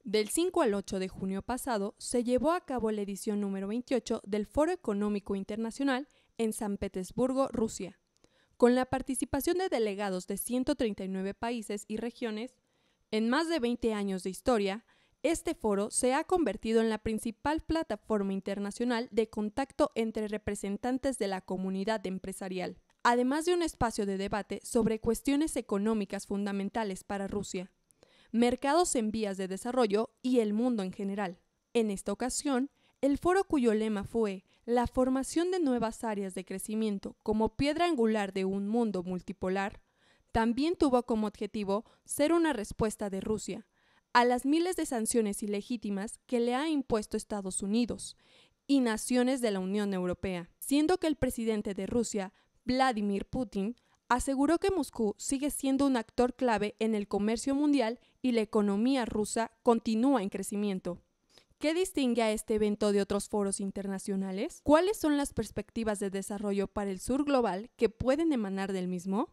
Del 5 al 8 de junio pasado se llevó a cabo la edición número 28 del Foro Económico Internacional en San Petersburgo, Rusia, con la participación de delegados de 139 países y regiones. En más de 20 años de historia, este foro se ha convertido en la principal plataforma internacional de contacto entre representantes de la comunidad empresarial, además de un espacio de debate sobre cuestiones económicas fundamentales para Rusia, mercados en vías de desarrollo y el mundo en general. En esta ocasión, el foro, cuyo lema fue la formación de nuevas áreas de crecimiento como piedra angular de un mundo multipolar, también tuvo como objetivo ser una respuesta de Rusia a las miles de sanciones ilegítimas que le ha impuesto Estados Unidos y naciones de la Unión Europea, siendo que el presidente de Rusia, Vladimir Putin, aseguró que Moscú sigue siendo un actor clave en el comercio mundial y la economía rusa continúa en crecimiento. ¿Qué distingue a este evento de otros foros internacionales? ¿Cuáles son las perspectivas de desarrollo para el sur global que pueden emanar del mismo?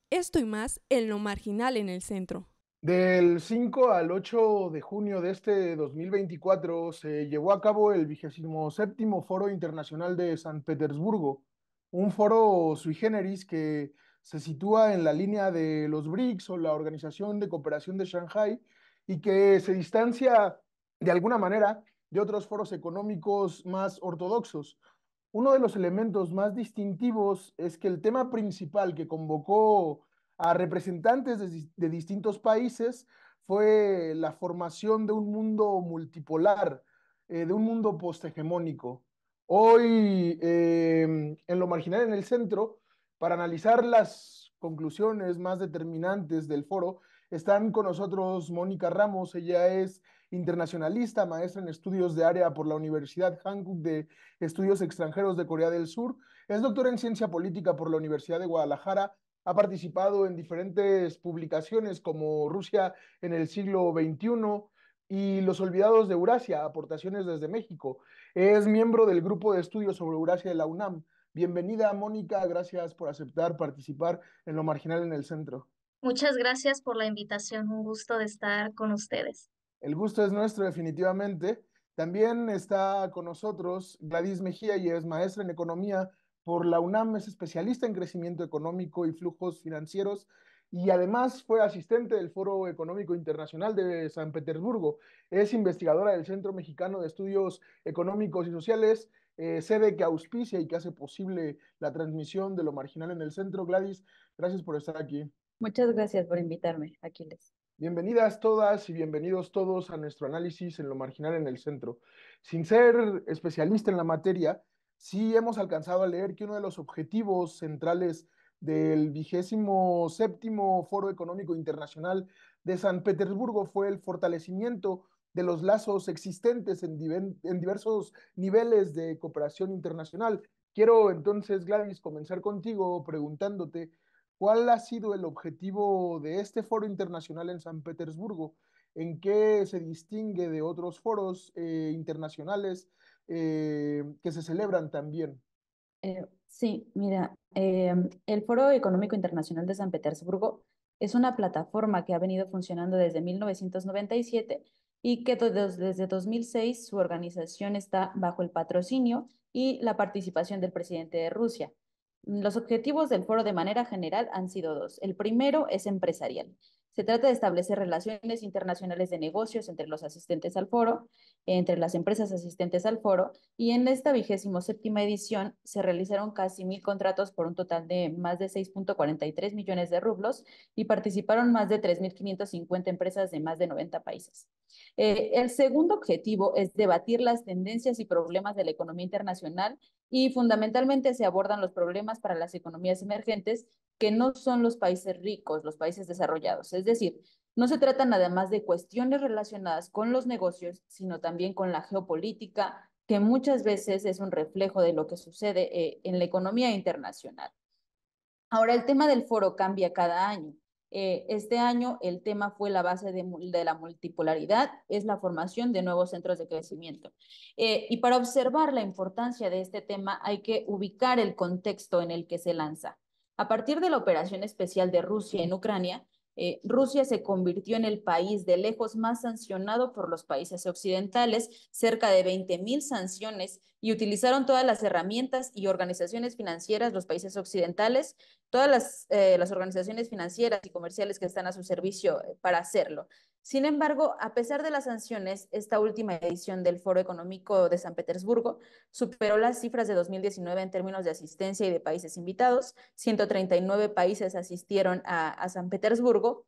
Esto y más en Lo Marginal en el Centro. Del 5 al 8 de junio de este 2024 se llevó a cabo el 27º Foro Internacional de San Petersburgo, un foro sui generis que se sitúa en la línea de los BRICS o la Organización de Cooperación de Shanghái y que se distancia de alguna manera de otros foros económicos más ortodoxos. Uno de los elementos más distintivos es que el tema principal que convocó a representantes de distintos países fue la formación de un mundo multipolar, de un mundo posthegemónico. Hoy, en Lo Marginal en el Centro, para analizar las conclusiones más determinantes del foro, están con nosotros Mónica Ramos. Ella es internacionalista, maestra en estudios de área por la Universidad Hankook de Estudios Extranjeros de Corea del Sur, es doctora en ciencia política por la Universidad de Guadalajara, ha participado en diferentes publicaciones como Rusia en el siglo XXI y Los Olvidados de Eurasia, aportaciones desde México. Es miembro del grupo de estudios sobre Eurasia de la UNAM. Bienvenida, Mónica, gracias por aceptar participar en Lo Marginal en el Centro. Muchas gracias por la invitación, un gusto de estar con ustedes. El gusto es nuestro, definitivamente. También está con nosotros Gladys Mejía, y es maestra en economía por la UNAM, es especialista en crecimiento económico y flujos financieros, y además fue asistente del Foro Económico Internacional de San Petersburgo. Es investigadora del Centro Mexicano de Estudios Económicos y Sociales, sede que auspicia y que hace posible la transmisión de Lo Marginal en el Centro. Gladys, gracias por estar aquí. Muchas gracias por invitarme, Aquiles. Bienvenidas todas y bienvenidos todos a nuestro análisis en Lo Marginal en el Centro. Sin ser especialista en la materia, sí hemos alcanzado a leer que uno de los objetivos centrales del 27º Foro Económico Internacional de San Petersburgo fue el fortalecimiento de los lazos existentes en diversos niveles de cooperación internacional. Quiero entonces, Gladys, comenzar contigo preguntándote: ¿cuál ha sido el objetivo de este foro internacional en San Petersburgo? ¿En qué se distingue de otros foros internacionales que se celebran también? Sí, mira, el Foro Económico Internacional de San Petersburgo es una plataforma que ha venido funcionando desde 1997 y que desde 2006 su organización está bajo el patrocinio y la participación del presidente de Rusia. Los objetivos del foro de manera general han sido dos. El primero es empresarial. Se trata de establecer relaciones internacionales de negocios entre los asistentes al foro, entre las empresas asistentes al foro, y en esta 27ª edición se realizaron casi 1,000 contratos por un total de más de 6,43 millones de rublos y participaron más de 3,550 empresas de más de 90 países. El segundo objetivo es debatir las tendencias y problemas de la economía internacional, y fundamentalmente se abordan los problemas para las economías emergentes que no son los países ricos, los países desarrollados. Es decir, No se trata nada más de cuestiones relacionadas con los negocios, sino también con la geopolítica, que muchas veces es un reflejo de lo que sucede en la economía internacional. Ahora, el tema del foro cambia cada año. Este año el tema fue la base de la multipolaridad, es la formación de nuevos centros de crecimiento. Y para observar la importancia de este tema hay que ubicar el contexto en el que se lanza. A partir de la operación especial de Rusia en Ucrania, Rusia se convirtió en el país de lejos más sancionado por los países occidentales, cerca de 20.000 sanciones, y utilizaron todas las herramientas y organizaciones financieras, los países occidentales, todas las organizaciones financieras y comerciales que están a su servicio para hacerlo. Sin embargo, a pesar de las sanciones, esta última edición del Foro Económico de San Petersburgo superó las cifras de 2019 en términos de asistencia y de países invitados. 139 países asistieron a San Petersburgo.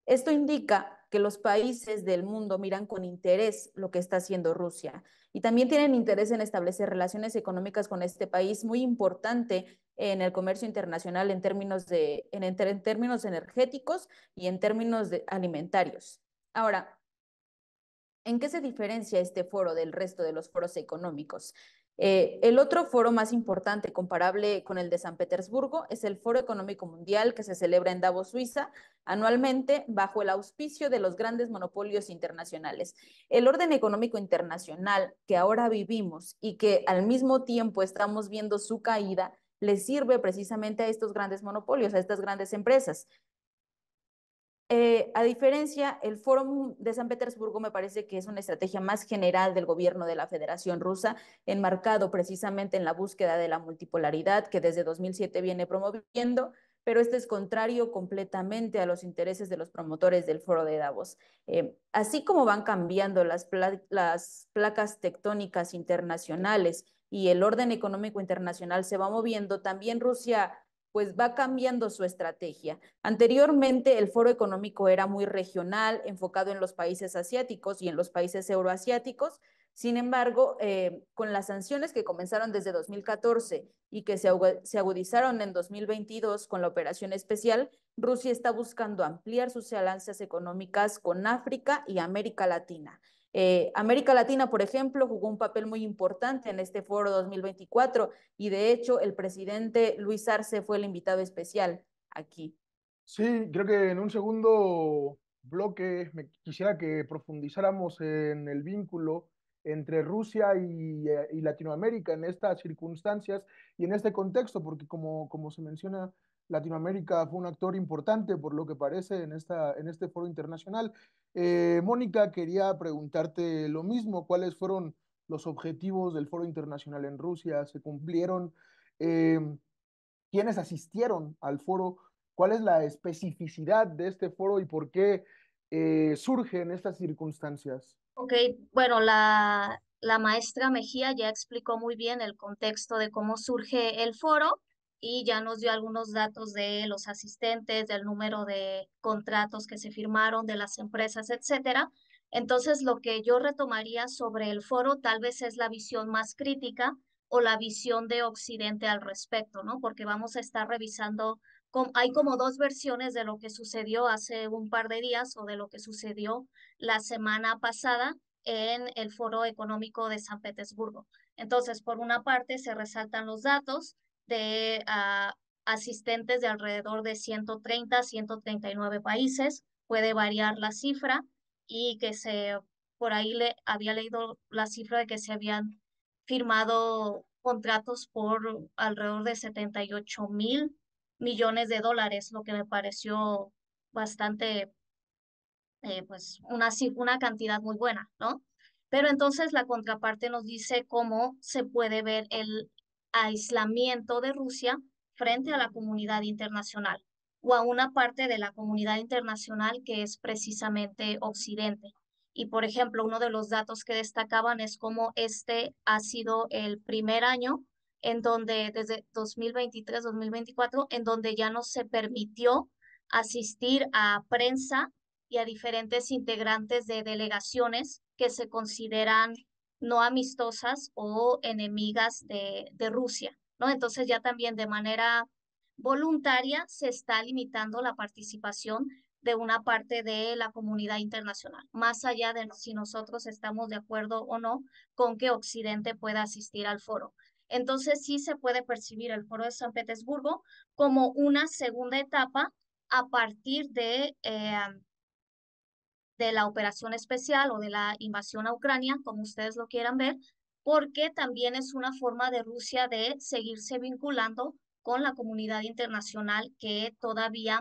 Esto indica que los países del mundo miran con interés lo que está haciendo Rusia y también tienen interés en establecer relaciones económicas con este país muy importante en el comercio internacional en términos energéticos y en términos alimentarios. Ahora, ¿en qué se diferencia este foro del resto de los foros económicos? El otro foro más importante, comparable con el de San Petersburgo, es el Foro Económico Mundial, que se celebra en Davos, Suiza, anualmente bajo el auspicio de los grandes monopolios internacionales. El orden económico internacional que ahora vivimos y que al mismo tiempo estamos viendo su caída, le sirve precisamente a estos grandes monopolios, a estas grandes empresas. A diferencia, el Foro de San Petersburgo me parece que es una estrategia más general del gobierno de la Federación Rusa, enmarcado precisamente en la búsqueda de la multipolaridad que desde 2007 viene promoviendo, pero este es contrario completamente a los intereses de los promotores del Foro de Davos. Así como van cambiando las placas tectónicas internacionales y el orden económico internacional se va moviendo, también Rusia pues va cambiando su estrategia. Anteriormente el foro económico era muy regional, enfocado en los países asiáticos y en los países euroasiáticos. Sin embargo, con las sanciones que comenzaron desde 2014 y que se agudizaron en 2022 con la operación especial, Rusia está buscando ampliar sus alianzas económicas con África y América Latina. América Latina, por ejemplo, jugó un papel muy importante en este foro 2024 y de hecho el presidente Luis Arce fue el invitado especial aquí. Sí, creo que en un segundo bloque me quisiera que profundizáramos en el vínculo entre Rusia y Latinoamérica en estas circunstancias y en este contexto, porque como se menciona, Latinoamérica fue un actor importante por lo que parece en este foro internacional. Mónica, quería preguntarte lo mismo, ¿cuáles fueron los objetivos del foro internacional en Rusia? ¿Se cumplieron? Eh, ¿Quiénes asistieron al foro? ¿Cuál es la especificidad de este foro y por qué surge en estas circunstancias? Ok, bueno, la maestra Mejía ya explicó muy bien el contexto de cómo surge el foro y ya nos dio algunos datos de los asistentes, del número de contratos que se firmaron, de las empresas, etcétera. Entonces, lo que yo retomaría sobre el foro tal vez es la visión más crítica o la visión de Occidente al respecto, ¿no? Porque vamos a estar revisando, hay como dos versiones de lo que sucedió hace un par de días o de lo que sucedió la semana pasada en el Foro Económico de San Petersburgo. Entonces, por una parte, se resaltan los datos de asistentes de alrededor de 130, 139 países, puede variar la cifra y por ahí había leído la cifra de que se habían firmado contratos por alrededor de 78.000 millones de dólares, lo que me pareció bastante pues una cantidad muy buena, ¿no? Pero entonces la contraparte nos dice cómo se puede ver el aislamiento de Rusia frente a la comunidad internacional o a una parte de la comunidad internacional que es precisamente Occidente. Y por ejemplo, uno de los datos que destacaban es cómo este ha sido el primer año en donde desde 2023-2024, en donde ya no se permitió asistir a prensa y a diferentes integrantes de delegaciones que se consideran no amistosas o enemigas de Rusia, ¿no? Entonces ya también de manera voluntaria se está limitando la participación de una parte de la comunidad internacional, más allá de si nosotros estamos de acuerdo o no con que Occidente pueda asistir al foro. Entonces sí se puede percibir el Foro de San Petersburgo como una segunda etapa a partir de la operación especial o de la invasión a Ucrania, como ustedes lo quieran ver, porque también es una forma de Rusia de seguirse vinculando con la comunidad internacional que todavía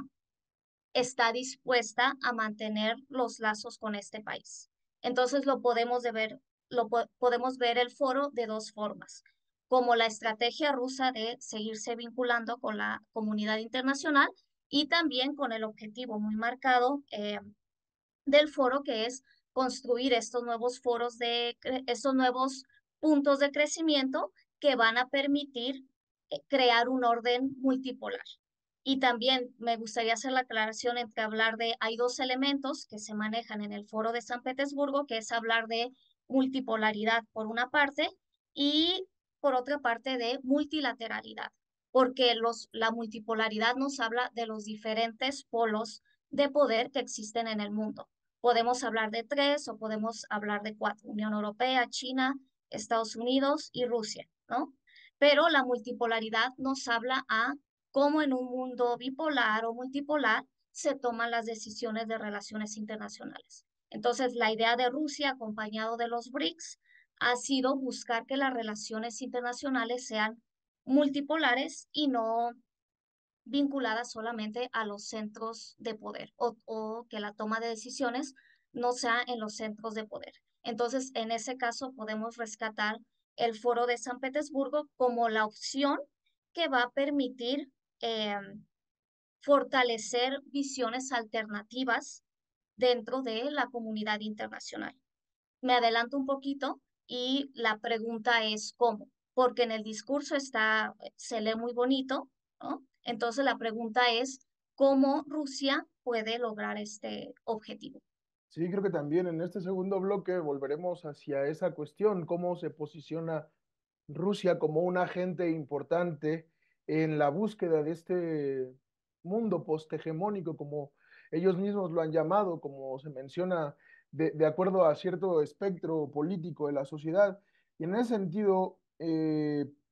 está dispuesta a mantener los lazos con este país. Entonces podemos ver el foro de dos formas, como la estrategia rusa de seguirse vinculando con la comunidad internacional y también con el objetivo muy marcado del foro, que es construir estos nuevos estos nuevos puntos de crecimiento que van a permitir crear un orden multipolar. Y también me gustaría hacer la aclaración entre hablar hay dos elementos que se manejan en el foro de San Petersburgo, que es hablar de multipolaridad por una parte y por otra parte de multilateralidad, porque la multipolaridad nos habla de los diferentes polos de poder que existen en el mundo. Podemos hablar de tres o podemos hablar de cuatro: Unión Europea, China, Estados Unidos y Rusia, ¿no? Pero la multipolaridad nos habla a cómo en un mundo bipolar o multipolar se toman las decisiones de relaciones internacionales. Entonces, la idea de Rusia, acompañado de los BRICS, ha sido buscar que las relaciones internacionales sean multipolares y no vinculadas solamente a los centros de poder o que la toma de decisiones no sea en los centros de poder. Entonces, en ese caso, podemos rescatar el Foro de San Petersburgo como la opción que va a permitir eh, fortalecer visiones alternativas dentro de la comunidad internacional. Me adelanto un poquito y la pregunta es ¿cómo? Porque en el discurso se lee muy bonito, ¿no? Entonces la pregunta es ¿cómo Rusia puede lograr este objetivo? Sí, creo que también en este segundo bloque volveremos hacia esa cuestión, cómo se posiciona Rusia como un agente importante en la búsqueda de este mundo posthegemónico, como ellos mismos lo han llamado, como se menciona, de acuerdo a cierto espectro político de la sociedad. Y en ese sentido,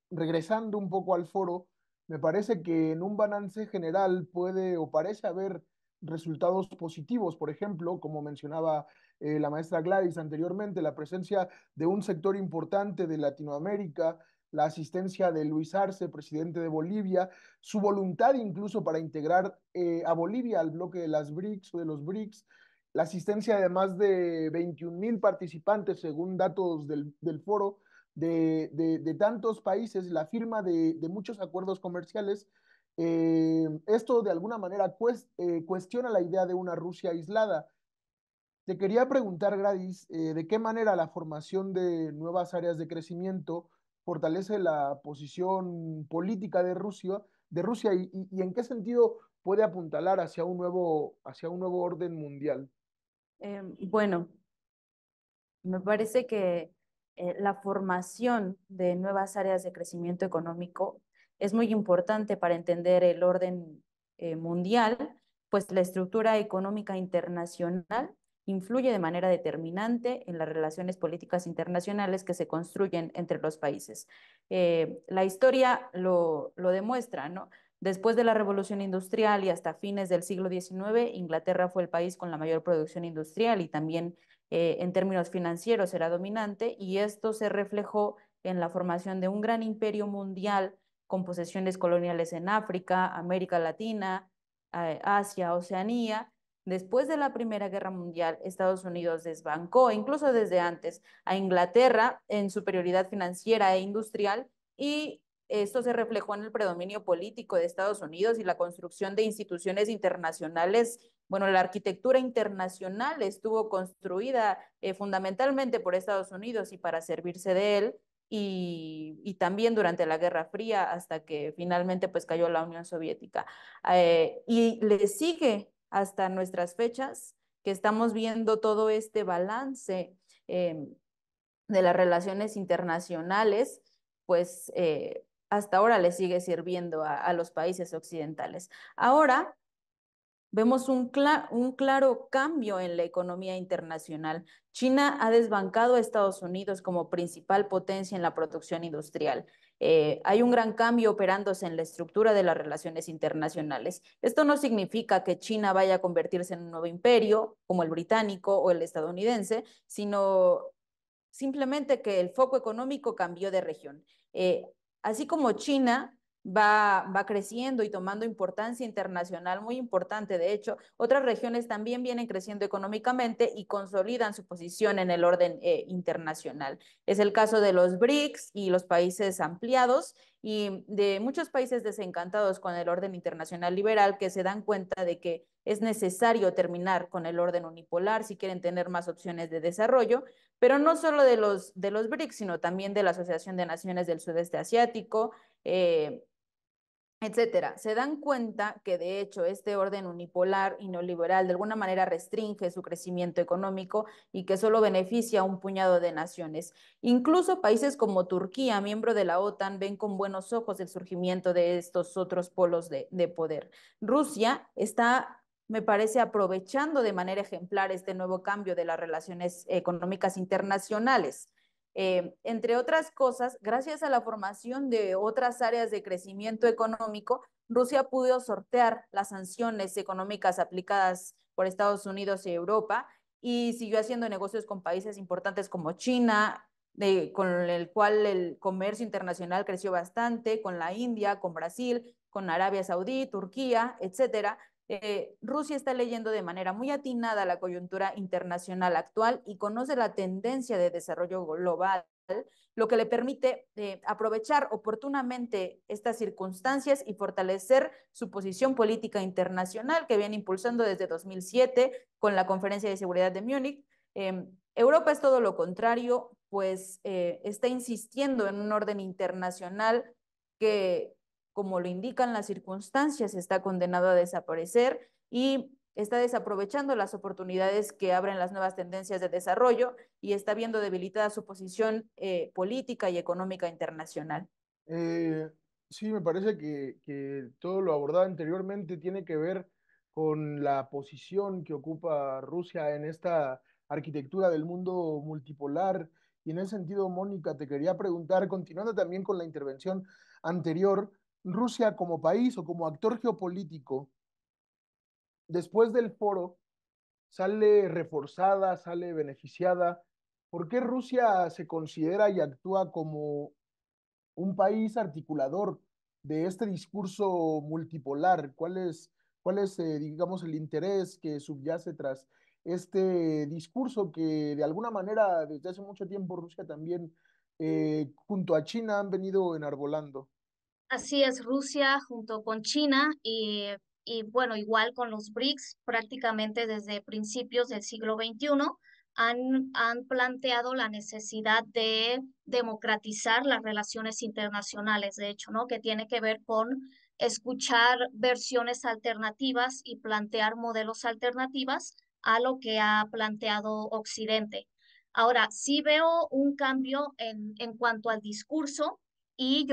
regresando un poco al foro, me parece que en un balance general puede o parece haber resultados positivos, por ejemplo, como mencionaba la maestra Gladys anteriormente, la presencia de un sector importante de Latinoamérica, la asistencia de Luis Arce, presidente de Bolivia, su voluntad incluso para integrar a Bolivia al bloque de las BRICS o de los BRICS, la asistencia de más de 21,000 participantes según datos del foro de tantos países, la firma de muchos acuerdos comerciales. Esto de alguna manera cuestiona la idea de una Rusia aislada. Te quería preguntar, Gladys, ¿de qué manera la formación de nuevas áreas de crecimiento fortalece la posición política de Rusia y en qué sentido puede apuntalar hacia un nuevo orden mundial? Bueno, me parece que la formación de nuevas áreas de crecimiento económico es muy importante para entender el orden mundial, pues la estructura económica internacional influye de manera determinante en las relaciones políticas internacionales que se construyen entre los países. La historia lo demuestra, ¿no? Después de la Revolución Industrial y hasta fines del siglo XIX, Inglaterra fue el país con la mayor producción industrial y también en términos financieros era dominante, y esto se reflejó en la formación de un gran imperio mundial con posesiones coloniales en África, América Latina, Asia, Oceanía. Después de la Primera Guerra Mundial, Estados Unidos desbancó, incluso desde antes, a Inglaterra en superioridad financiera e industrial, y esto se reflejó en el predominio político de Estados Unidos y la construcción de instituciones internacionales. Bueno, la arquitectura internacional estuvo construida fundamentalmente por Estados Unidos y para servirse de él, y también durante la Guerra Fría hasta que finalmente pues cayó la Unión Soviética. Y le sigue hasta nuestras fechas que estamos viendo todo este balance de las relaciones internacionales, pues hasta ahora le sigue sirviendo a los países occidentales. Ahora, vemos un claro cambio en la economía internacional. China ha desbancado a Estados Unidos como principal potencia en la producción industrial. Hay un gran cambio operándose en la estructura de las relaciones internacionales. Esto no significa que China vaya a convertirse en un nuevo imperio, como el británico o el estadounidense, sino simplemente que el foco económico cambió de región. Así como China va creciendo y tomando importancia internacional muy importante, de hecho, otras regiones también vienen creciendo económicamente y consolidan su posición en el orden internacional. Es el caso de los BRICS y los países ampliados y de muchos países desencantados con el orden internacional liberal que se dan cuenta de que es necesario terminar con el orden unipolar si quieren tener más opciones de desarrollo, pero no solo de los BRICS, sino también de la Asociación de Naciones del Sudeste Asiático, etcétera. Se dan cuenta que de hecho este orden unipolar y neoliberal de alguna manera restringe su crecimiento económico y que solo beneficia a un puñado de naciones. Incluso países como Turquía, miembro de la OTAN, ven con buenos ojos el surgimiento de estos otros polos de poder. Rusia está, me parece, aprovechando de manera ejemplar este nuevo cambio de las relaciones económicas internacionales. Entre otras cosas, gracias a la formación de otras áreas de crecimiento económico, Rusia pudo sortear las sanciones económicas aplicadas por Estados Unidos y Europa y siguió haciendo negocios con países importantes como China, con el cual el comercio internacional creció bastante, con la India, con Brasil, con Arabia Saudí, Turquía, etcétera. Rusia está leyendo de manera muy atinada la coyuntura internacional actual y conoce la tendencia de desarrollo global, lo que le permite aprovechar oportunamente estas circunstancias y fortalecer su posición política internacional que viene impulsando desde 2007 con la Conferencia de Seguridad de Múnich. Europa es todo lo contrario, pues está insistiendo en un orden internacional que, como lo indican las circunstancias, está condenado a desaparecer y está desaprovechando las oportunidades que abren las nuevas tendencias de desarrollo y está viendo debilitada su posición política y económica internacional. Eh, sí, me parece que todo lo abordado anteriormente tiene que ver con la posición que ocupa Rusia en esta arquitectura del mundo multipolar. Y en ese sentido, Mónica, te quería preguntar, continuando también con la intervención anterior, Rusia como país o como actor geopolítico, después del foro, sale reforzada, sale beneficiada. ¿Por qué Rusia se considera y actúa como un país articulador de este discurso multipolar? ¿Cuál es, digamos, el interés que subyace tras este discurso que de alguna manera desde hace mucho tiempo Rusia también, junto a China, han venido enarbolando? Así es, Rusia junto con China y bueno, igual con los BRICS, prácticamente desde principios del siglo XXI, han planteado la necesidad de democratizar las relaciones internacionales, de hecho, ¿no? Que tiene que ver con escuchar versiones alternativas y plantear modelos alternativas a lo que ha planteado Occidente. Ahora, sí veo un cambio en cuanto al discurso y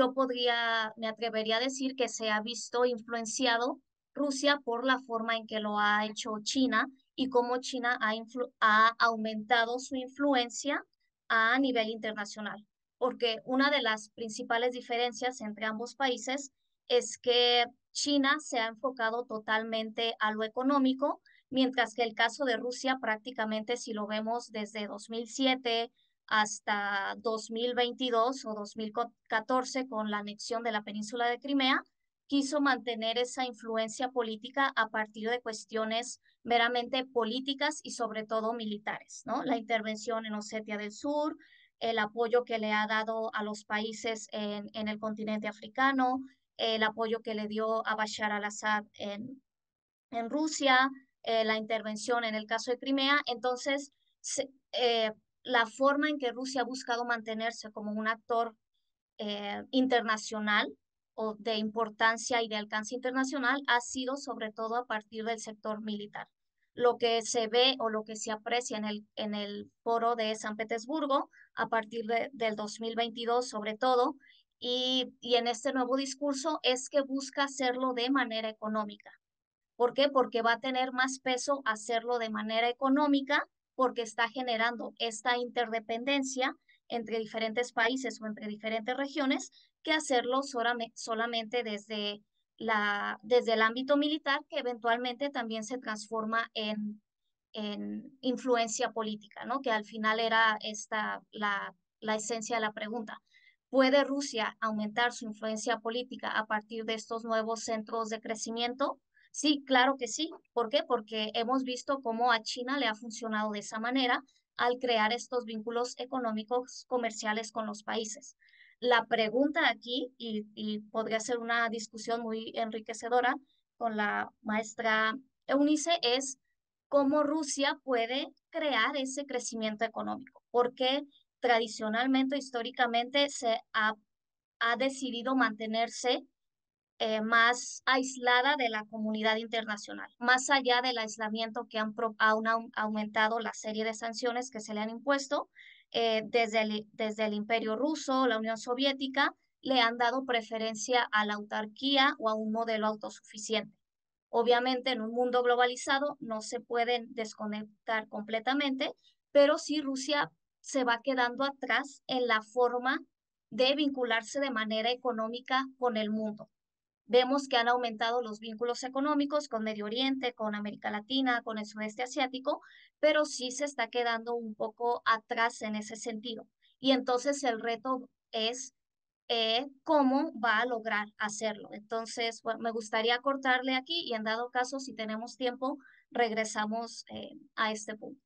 me atrevería a decir que se ha visto influenciado Rusia por la forma en que lo ha hecho China y cómo China ha aumentado su influencia a nivel internacional. Porque una de las principales diferencias entre ambos países es que China se ha enfocado totalmente a lo económico, mientras que el caso de Rusia prácticamente, si lo vemos desde 2007 hasta 2022 o 2014 con la anexión de la península de Crimea, quiso mantener esa influencia política a partir de cuestiones meramente políticas y sobre todo militares, ¿no? La intervención en Osetia del Sur, el apoyo que le ha dado a los países en el continente africano, el apoyo que le dio a Bashar al-Assad en Rusia, la intervención en el caso de Crimea. Entonces, la forma en que Rusia ha buscado mantenerse como un actor internacional o de importancia y de alcance internacional ha sido sobre todo a partir del sector militar. Lo que se ve o lo que se aprecia en el foro de San Petersburgo a partir del 2022 sobre todo y en este nuevo discurso es que busca hacerlo de manera económica. ¿Por qué? Porque va a tener más peso hacerlo de manera económica, porque está generando esta interdependencia entre diferentes países o entre diferentes regiones, que hacerlo solamente desde el ámbito militar, que eventualmente también se transforma en influencia política, ¿no? Que al final era la esencia de la pregunta. ¿Puede Rusia aumentar su influencia política a partir de estos nuevos centros de crecimiento? Sí, claro que sí. ¿Por qué? Porque hemos visto cómo a China le ha funcionado de esa manera al crear estos vínculos económicos comerciales con los países. La pregunta aquí, y podría ser una discusión muy enriquecedora con la maestra Eunice, es cómo Rusia puede crear ese crecimiento económico, porque tradicionalmente, históricamente, ha decidido mantenerse más aislada de la comunidad internacional, más allá del aislamiento que han aumentado la serie de sanciones que se le han impuesto desde el Imperio Ruso, la Unión Soviética, le han dado preferencia a la autarquía o a un modelo autosuficiente. Obviamente, en un mundo globalizado no se pueden desconectar completamente, pero sí Rusia se va quedando atrás en la forma de vincularse de manera económica con el mundo. Vemos que han aumentado los vínculos económicos con Medio Oriente, con América Latina, con el sudeste asiático, pero sí se está quedando un poco atrás en ese sentido. Y entonces el reto es cómo va a lograr hacerlo. Entonces, bueno, me gustaría cortarle aquí y en dado caso, si tenemos tiempo, regresamos a este punto.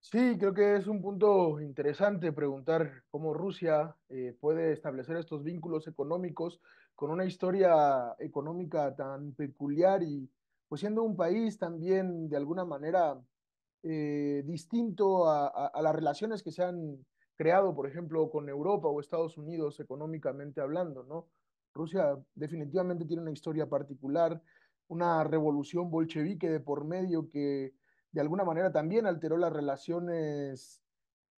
Sí, creo que es un punto interesante preguntar cómo Rusia puede establecer estos vínculos económicos con una historia económica tan peculiar y pues siendo un país también de alguna manera distinto a las relaciones que se han creado, por ejemplo, con Europa o Estados Unidos económicamente hablando, ¿no? Rusia definitivamente tiene una historia particular, una revolución bolchevique de por medio que de alguna manera también alteró las relaciones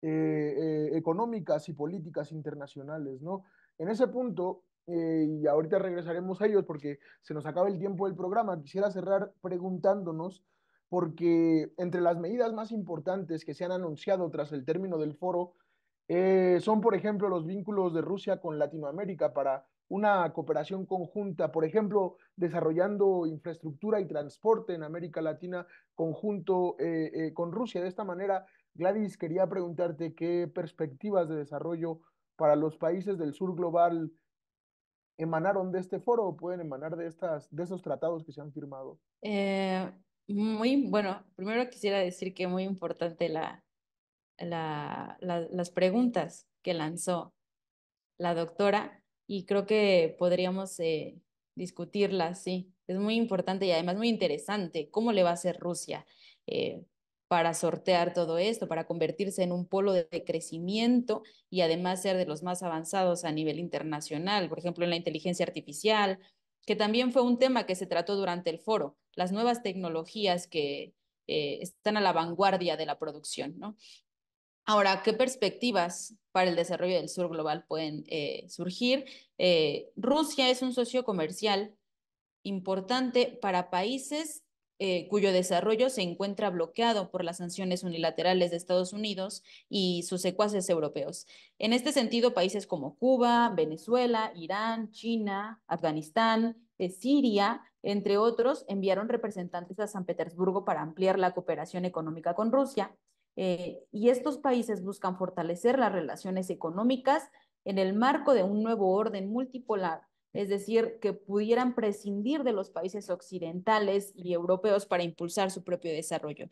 económicas y políticas internacionales, ¿no? En ese punto, y ahorita regresaremos a ellos porque se nos acaba el tiempo del programa, quisiera cerrar preguntándonos, porque entre las medidas más importantes que se han anunciado tras el término del foro, son, por ejemplo, los vínculos de Rusia con Latinoamérica para una cooperación conjunta, por ejemplo, desarrollando infraestructura y transporte en América Latina conjunto con Rusia. De esta manera, Gladys, quería preguntarte qué perspectivas de desarrollo para los países del sur global emanaron de este foro o pueden emanar de esos tratados que se han firmado. Eh, Muy bueno, primero quisiera decir que muy importante las preguntas que lanzó la doctora y creo que podríamos discutirlas, sí. Es muy importante y además muy interesante cómo le va a hacer Rusia eh, para sortear todo esto, para convertirse en un polo de crecimiento y además ser de los más avanzados a nivel internacional, por ejemplo, en la inteligencia artificial, que también fue un tema que se trató durante el foro, las nuevas tecnologías que están a la vanguardia de la producción, ¿no? Ahora, ¿qué perspectivas para el desarrollo del sur global pueden surgir? Rusia es un socio comercial importante para países cuyo desarrollo se encuentra bloqueado por las sanciones unilaterales de Estados Unidos y sus secuaces europeos. En este sentido, países como Cuba, Venezuela, Irán, China, Afganistán, Siria, entre otros, enviaron representantes a San Petersburgo para ampliar la cooperación económica con Rusia. Y estos países buscan fortalecer las relaciones económicas en el marco de un nuevo orden multipolar, es decir, que pudieran prescindir de los países occidentales y europeos para impulsar su propio desarrollo.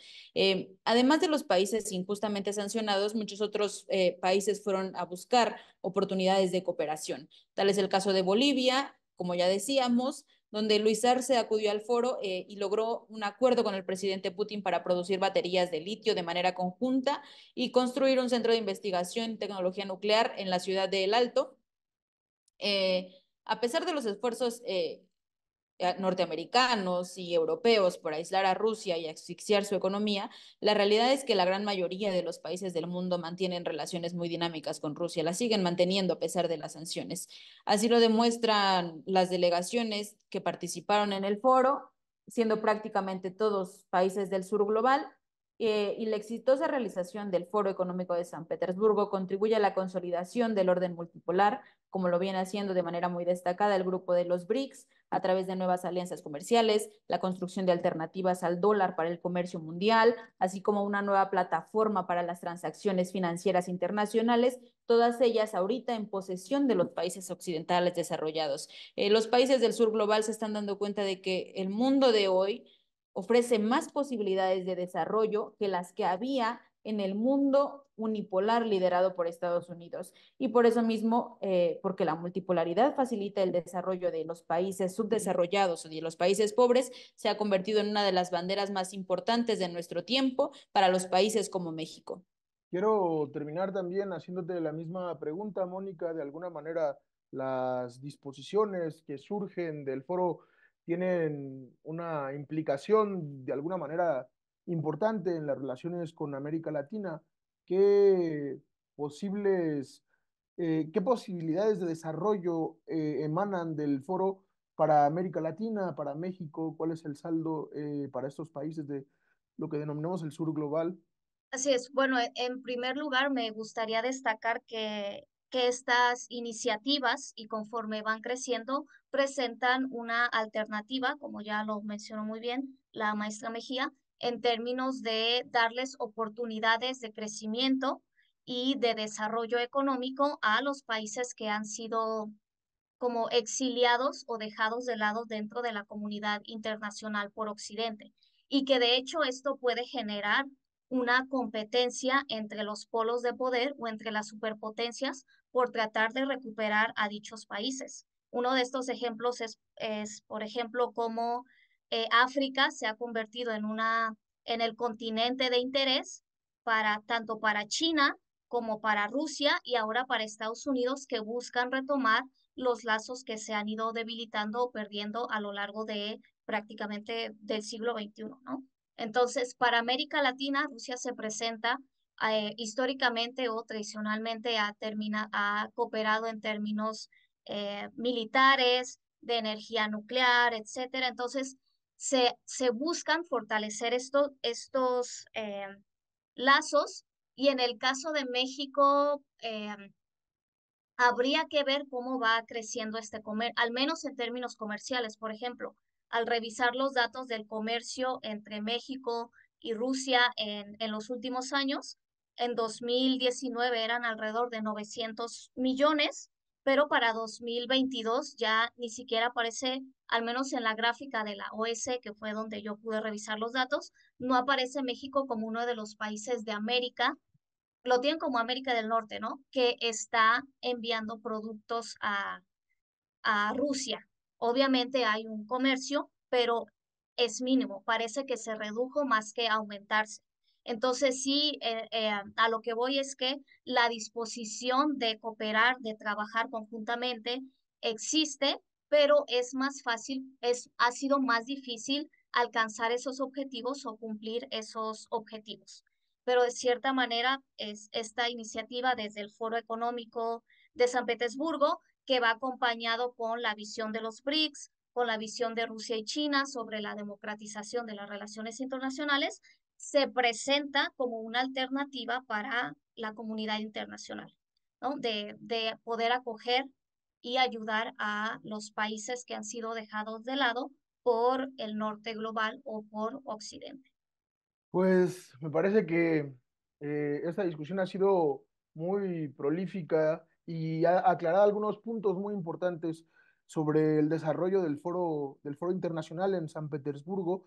Además de los países injustamente sancionados, muchos otros países fueron a buscar oportunidades de cooperación. Tal es el caso de Bolivia, como ya decíamos, donde Luis Arce acudió al foro y logró un acuerdo con el presidente Putin para producir baterías de litio de manera conjunta y construir un centro de investigación en tecnología nuclear en la ciudad de El Alto. A pesar de los esfuerzos norteamericanos y europeos por aislar a Rusia y asfixiar su economía, la realidad es que la gran mayoría de los países del mundo mantienen relaciones muy dinámicas con Rusia, las siguen manteniendo a pesar de las sanciones. Así lo demuestran las delegaciones que participaron en el foro siendo prácticamente todos países del sur global, y la exitosa realización del Foro Económico de San Petersburgo contribuye a la consolidación del orden multipolar, como lo viene haciendo de manera muy destacada el grupo de los BRICS, a través de nuevas alianzas comerciales, la construcción de alternativas al dólar para el comercio mundial, así como una nueva plataforma para las transacciones financieras internacionales, todas ellas ahorita en posesión de los países occidentales desarrollados. Los países del sur global se están dando cuenta de que el mundo de hoy ofrece más posibilidades de desarrollo que las que había en el mundo unipolar liderado por Estados Unidos. Y por eso mismo, porque la multipolaridad facilita el desarrollo de los países subdesarrollados o de los países pobres, se ha convertido en una de las banderas más importantes de nuestro tiempo para los países como México. Quiero terminar también haciéndote la misma pregunta, Mónica. De alguna manera, las disposiciones que surgen del foro tienen una implicación de alguna manera importante en las relaciones con América Latina. ¿Qué posibles, qué posibilidades de desarrollo emanan del foro para América Latina, para México? ¿Cuál es el saldo para estos países de lo que denominamos el sur global? Así es. Bueno, en primer lugar, me gustaría destacar que estas iniciativas, y conforme van creciendo, presentan una alternativa, como ya lo mencionó muy bien la maestra Mejía, en términos de darles oportunidades de crecimiento y de desarrollo económico a los países que han sido como exiliados o dejados de lado dentro de la comunidad internacional por Occidente, y que de hecho esto puede generar una competencia entre los polos de poder o entre las superpotencias por tratar de recuperar a dichos países. Uno de estos ejemplos es por ejemplo, cómo África se ha convertido en el continente de interés para tanto para China como para Rusia y ahora para Estados Unidos, que buscan retomar los lazos que se han ido debilitando o perdiendo a lo largo de prácticamente del siglo XXI, ¿no? Entonces, para América Latina, Rusia se presenta históricamente o tradicionalmente ha cooperado en términos militares, de energía nuclear, etcétera. Entonces, se buscan fortalecer estos lazos, y en el caso de México, habría que ver cómo va creciendo este comercio, al menos en términos comerciales. Por ejemplo, al revisar los datos del comercio entre México y Rusia en los últimos años, en 2019 eran alrededor de 900 millones, pero para 2022 ya ni siquiera aparece, al menos en la gráfica de la OEC, que fue donde yo pude revisar los datos, no aparece México como uno de los países de América, lo tienen como América del Norte, ¿no? Que está enviando productos a Rusia. Obviamente hay un comercio, pero es mínimo. Parece que se redujo más que aumentarse. Entonces sí, a lo que voy es que la disposición de cooperar, de trabajar conjuntamente, existe, pero es más fácil, ha sido más difícil alcanzar esos objetivos o cumplir esos objetivos. Pero de cierta manera es esta iniciativa desde el Foro Económico de San Petersburgo, que va acompañado con la visión de los BRICS, con la visión de Rusia y China sobre la democratización de las relaciones internacionales, se presenta como una alternativa para la comunidad internacional, ¿no? De poder acoger y ayudar a los países que han sido dejados de lado por el norte global o por Occidente. Pues me parece que esta discusión ha sido muy prolífica y ha aclarado algunos puntos muy importantes sobre el desarrollo del foro internacional en San Petersburgo.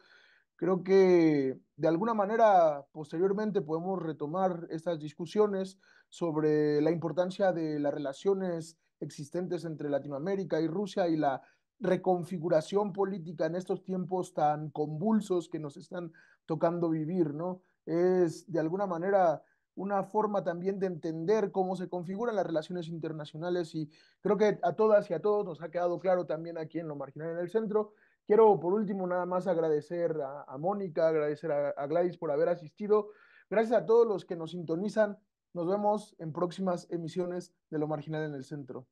Creo que de alguna manera posteriormente podemos retomar estas discusiones sobre la importancia de las relaciones existentes entre Latinoamérica y Rusia y la reconfiguración política en estos tiempos tan convulsos que nos están tocando vivir, ¿no? Es de alguna manera una forma también de entender cómo se configuran las relaciones internacionales y creo que a todas y a todos nos ha quedado claro también aquí en Lo Marginal en el Centro. Quiero por último nada más agradecer a Mónica, agradecer a Gladys por haber asistido. Gracias a todos los que nos sintonizan. Nos vemos en próximas emisiones de Lo Marginal en el Centro.